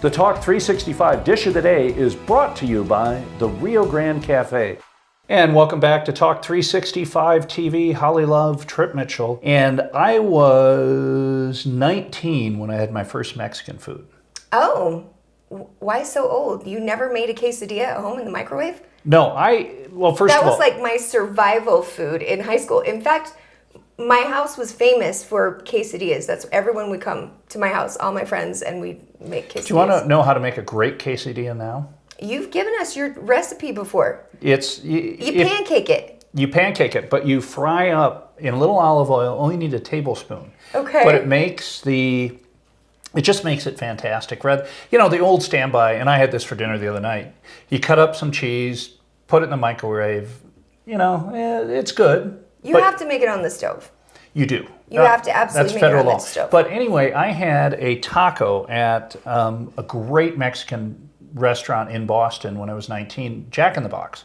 The Talk 365 Dish of the Day is brought to you by the Rio Grande Cafe. And welcome back to Talk 365 TV. Holly Love, Trip Mitchell. And I was 19 when I had my first Mexican food. Oh, why so old? You never made a quesadilla at home in the microwave? No, first of all, that was like my survival food in high school. In fact, my house was famous for quesadillas. That's everyone would come to my house, all my friends, and we'd make quesadillas. Do you want to know how to make a great quesadilla now? You've given us your recipe before. You pancake it. You pancake it, but you fry up in a little olive oil. Only need a tablespoon. Okay. But it just makes it fantastic. The old standby, and I had this for dinner the other night. You cut up some cheese, put it in the microwave. It's good. You have to make it on the stove. You do. You have to absolutely make it on the stove. But anyway, I had a taco at a great Mexican restaurant in Boston when I was 19, Jack in the Box.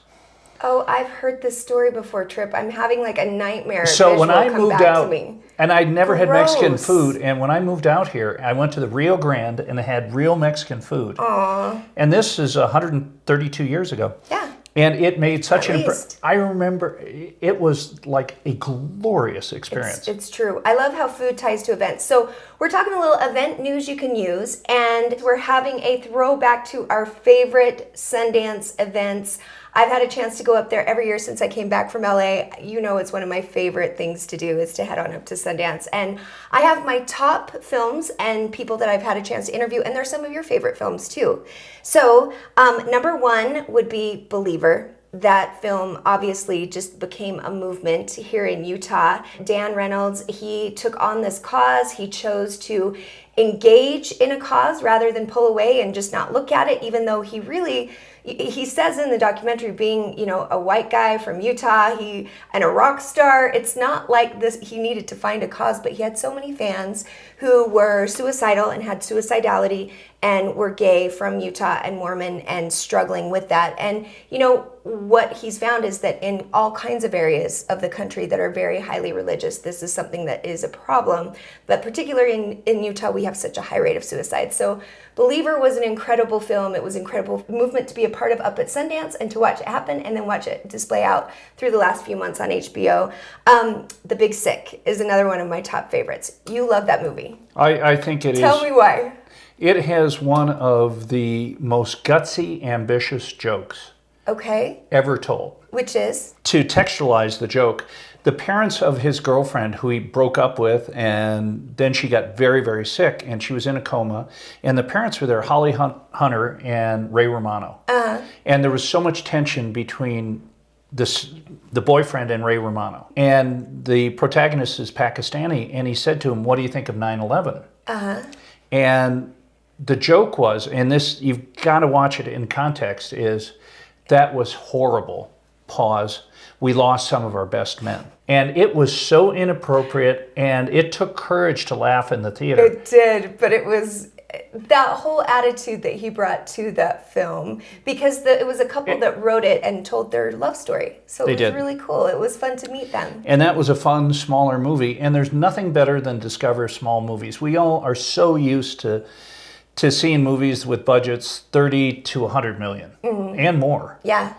Oh, I've heard this story before, Trip. I'm having like a nightmare. So when I moved out, and I'd never had Gross. Mexican food, and when I moved out here, I went to the Rio Grande and they had real Mexican food. Aww. And this is 132 years ago. Yeah. And it made such an impression. I remember it was like a glorious experience. It's true. I love how food ties to events. So we're talking a little event news you can use, and we're having a throwback to our favorite Sundance events. I've had a chance to go up there every year since I came back from LA. You know, it's one of my favorite things to do is to head on up to Sundance. And I have my top films and people that I've had a chance to interview, and they're some of your favorite films too. So number one would be Believer. That film obviously just became a movement here in Utah. Dan Reynolds, he took on this cause. He chose to engage in a cause rather than pull away and just not look at it, even though he says in the documentary, being, a white guy from Utah, and a rock star, it's not like this, he needed to find a cause, but he had so many fans who were suicidal and had suicidality and were gay from Utah and Mormon and struggling with that. And, what he's found is that in all kinds of areas of the country that are very highly religious, this is something that is a problem. But particularly in Utah, we have such a high rate of suicide. So Believer was an incredible film. It was an incredible movement to be a part of up at Sundance and to watch it happen and then watch it display out through the last few months on HBO. The Big Sick is another one of my top favorites. You love that movie. I think it is. Tell me why. It has one of the most gutsy, ambitious jokes ever told. Which is? To textualize the joke, the parents of his girlfriend, who he broke up with, and then she got very, very sick, and she was in a coma, and the parents were there, Holly Hunter and Ray Romano. Uh-huh. And there was so much tension between the boyfriend and Ray Romano. And the protagonist is Pakistani, and he said to him, "What do you think of 9/11?" Uh-huh. And the joke was, and this, you've got to watch it in context, is that was horrible. Pause. We lost some of our best men. And it was so inappropriate, and it took courage to laugh in the theater. It did, but it was that whole attitude that he brought to that film, because it was a couple that wrote it and told their love story. So it was really cool. It was fun to meet them. And that was a fun, smaller movie. And there's nothing better than discover small movies. We all are so used to seeing movies with budgets 30 to 100 million and more. Yeah.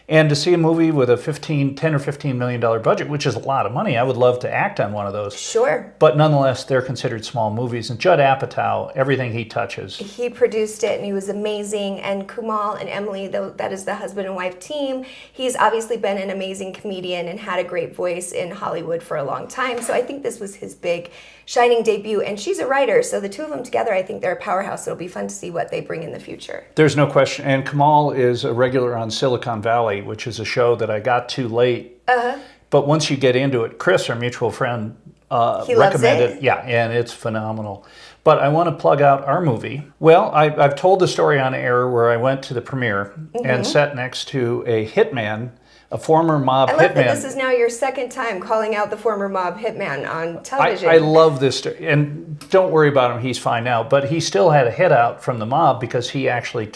And to see a movie with a $10 or $15 million budget, which is a lot of money, I would love to act on one of those. Sure. But nonetheless, they're considered small movies. And Judd Apatow, everything he touches. He produced it, and he was amazing. And Kumail and Emily, that is the husband and wife team, he's obviously been an amazing comedian and had a great voice in Hollywood for a long time. So I think this was his big shining debut. And she's a writer, so the two of them together, I think they're a powerhouse. It'll be fun to see what they bring in the future. There's no question. And Kumail is a regular on Silicon Valley, which is a show that I got to late. Uh-huh. But once you get into it, Chris, our mutual friend, recommended it. Yeah, and it's phenomenal. But I want to plug out our movie. Well, I've told the story on air where I went to the premiere and sat next to a hitman, a former mob hitman. I love that this is now your second time calling out the former mob hitman on television. I love this story. And don't worry about him, he's fine now. But he still had a hit out from the mob because he actually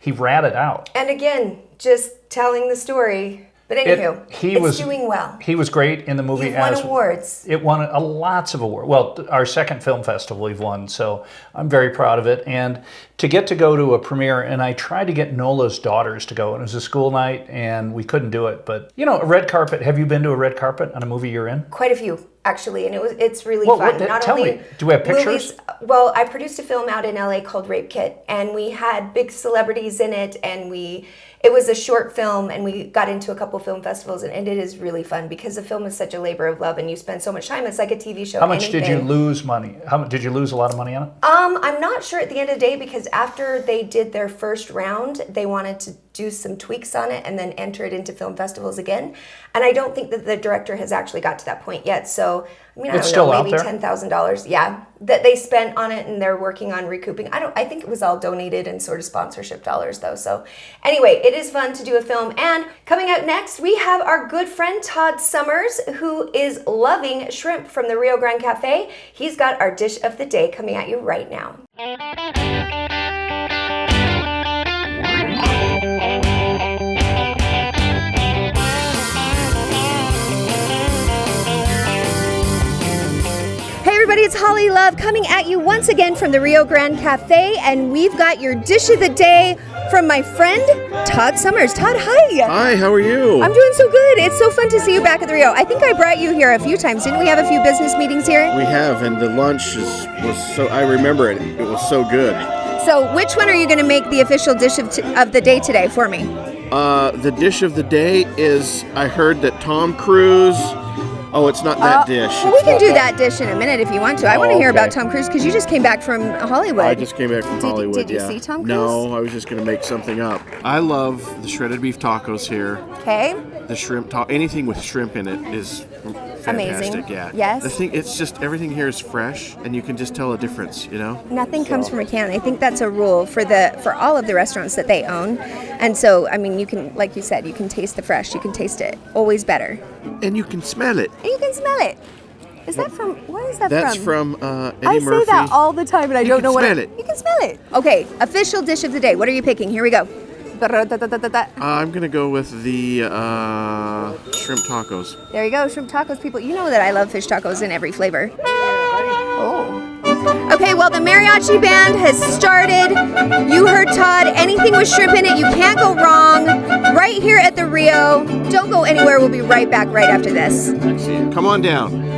he ratted out. And again, just telling the story. But anywho, it's doing well. He was great in the movie. You've won awards. It won lots of awards. Well, our second film festival we've won, so I'm very proud of it. And to get to go to a premiere, and I tried to get Nola's daughters to go, and it was a school night, and we couldn't do it. But, you know, a red carpet, have you been to a red carpet on a movie you're in? Quite a few, actually, and it's really Well, fun. tell me, do we have pictures? Movies, well, I produced a film out in LA called Rape Kit, and we had big celebrities in it, and it was a short film, and we got into a couple film festivals, and it is really fun because the film is such a labor of love, and you spend so much time. It's like a TV show. How much did you lose money? Did you lose a lot of money on it? I'm not sure at the end of the day, because after they did their first round, they wanted to do some tweaks on it and then enter it into film festivals again. And I don't think that the director has actually got to that point yet. So, I mean, I It's don't still know, out maybe there? $10,000. Yeah, that they spent on it, and they're working on recouping. I think it was all donated and sort of sponsorship dollars, though. So, anyway, it is fun to do a film. And coming out next, we have our good friend Todd Summers, who is loving shrimp from the Rio Grande Cafe. He's got our dish of the day coming at you right now. Everybody, it's Holly Love coming at you once again from the Rio Grande Cafe, and we've got your dish of the day from my friend Todd Summers. Todd, hi. Hi, how are you? I'm doing so good. It's so fun to see you back at the Rio. I think I brought you here a few times. Didn't we have a few business meetings here? We have, and the lunch was so, I remember it. It was so good. So which one are you going to make the official dish of the day today for me? The dish of the day is, I heard that Tom Cruise, oh, it's not that dish. Well, we can do that dish in a minute if you want to. I want to hear okay. about Tom Cruise because you just came back from Hollywood. I just came back from Hollywood, Did you yeah. see Tom Cruise? No, I was just going to make something up. I love the shredded beef tacos here. Okay. The shrimp, anything with shrimp in it is fantastic, Amazing. yeah. Yes. The thing, it's just, everything here is fresh, and you can just tell a difference, you know? Nothing comes from a can. I think that's a rule for all of the restaurants that they own. And so, I mean, you can, like you said, you can taste the fresh. You can taste it. Always better. And you can smell it. And you can smell it. Is that from, what is that That's from? Eddie I Murphy. say that all the time, and I don't know what smell it. You can smell it. Okay, official dish of the day. What are you picking? Here we go. I'm going to go with the shrimp tacos. There you go, shrimp tacos, people. You know that I love fish tacos in every flavor. Oh. Okay, well, the mariachi band has started. You heard Todd. Anything with shrimp in it, you can't go wrong. Right here at the Rio. Don't go anywhere. We'll be right back right after this. Come on down.